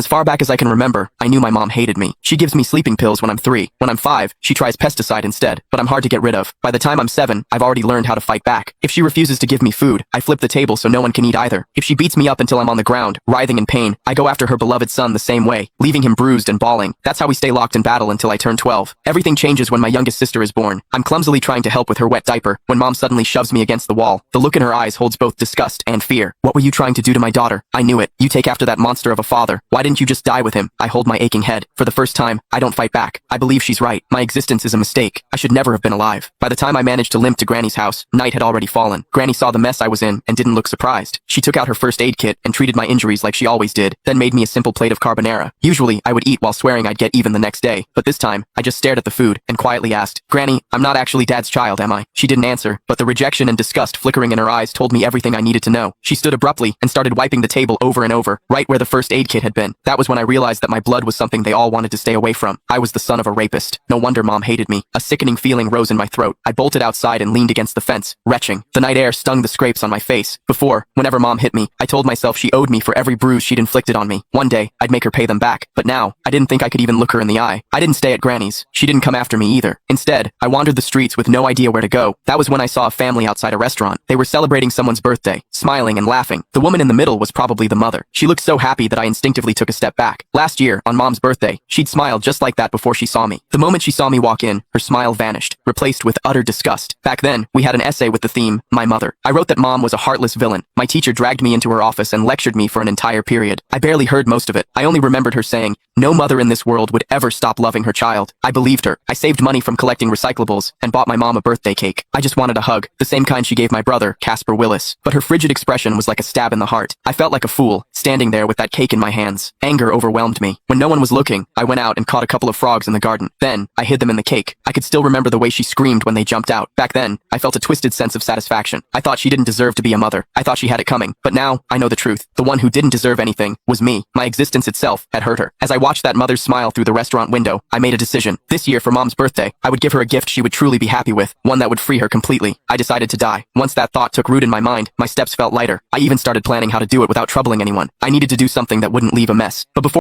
As far back as I can remember, I knew my mom hated me. She gives me sleeping pills when I'm 3. When I'm 5, she tries pesticide instead, but I'm hard to get rid of. By the time I'm 7, I've already learned how to fight back. If she refuses to give me food, I flip the table so no one can eat either. If she beats me up until I'm on the ground, writhing in pain, I go after her beloved son the same way, leaving him bruised and bawling. That's how we stay locked in battle until I turn 12. Everything changes when my youngest sister is born. I'm clumsily trying to help with her wet diaper when mom suddenly shoves me against the wall. The look in her eyes holds both disgust and fear. What were you trying to do to my daughter? I knew it. You take after that monster of a father. Why didn't you just die with him? I hold my aching head. For the first time, I don't fight back. I believe she's right. My existence is a mistake. I should never have been alive. By the time I managed to limp to Granny's house, night had already fallen. Granny saw the mess I was in and didn't look surprised. She took out her first aid kit and treated my injuries like she always did, then made me a simple plate of carbonara. Usually, I would eat while swearing I'd get even the next day, but this time, I just stared at the food and quietly asked, "Granny, I'm not actually Dad's child, am I?" She didn't answer, but the rejection and disgust flickering in her eyes told me everything I needed to know. She stood abruptly and started wiping the table over and over, right where the first aid kit had been. That was when I realized that my blood was something they all wanted to stay away from. I was the son of a rapist. No wonder mom hated me. A sickening feeling rose in my throat. I bolted outside and leaned against the fence, retching. The night air stung the scrapes on my face. Before, whenever mom hit me, I told myself she owed me for every bruise she'd inflicted on me. One day, I'd make her pay them back. But now, I didn't think I could even look her in the eye. I didn't stay at Granny's. She didn't come after me either. Instead, I wandered the streets with no idea where to go. That was when I saw a family outside a restaurant. They were celebrating someone's birthday, smiling and laughing. The woman in the middle was probably the mother. She looked so happy that I instinctively took a step back. Last year, on mom's birthday, she'd smiled just like that before she saw me. The moment she saw me walk in, her smile vanished, replaced with utter disgust. Back then, we had an essay with the theme, My Mother. I wrote that mom was a heartless villain. My teacher dragged me into her office and lectured me for an entire period. I barely heard most of it. I only remembered her saying, "No mother in this world would ever stop loving her child." I believed her. I saved money from collecting recyclables and bought my mom a birthday cake. I just wanted a hug, the same kind she gave my brother, Casper Willis. But her frigid expression was like a stab in the heart. I felt like a fool, standing there with that cake in my hands. Anger overwhelmed me. When no one was looking, I went out and caught a couple of frogs in the garden. Then, I hid them in the cake. I could still remember the way she screamed when they jumped out. Back then, I felt a twisted sense of satisfaction. I thought she didn't deserve to be a mother. I thought she had it coming. But now, I know the truth. The one who didn't deserve anything was me. My existence itself had hurt her. As I watched that mother's smile through the restaurant window, I made a decision. This year for mom's birthday, I would give her a gift she would truly be happy with, one that would free her completely. I decided to die. Once that thought took root in my mind, my steps felt lighter. I even started planning how to do it without troubling anyone. I needed to do something that wouldn't leave a mess. But before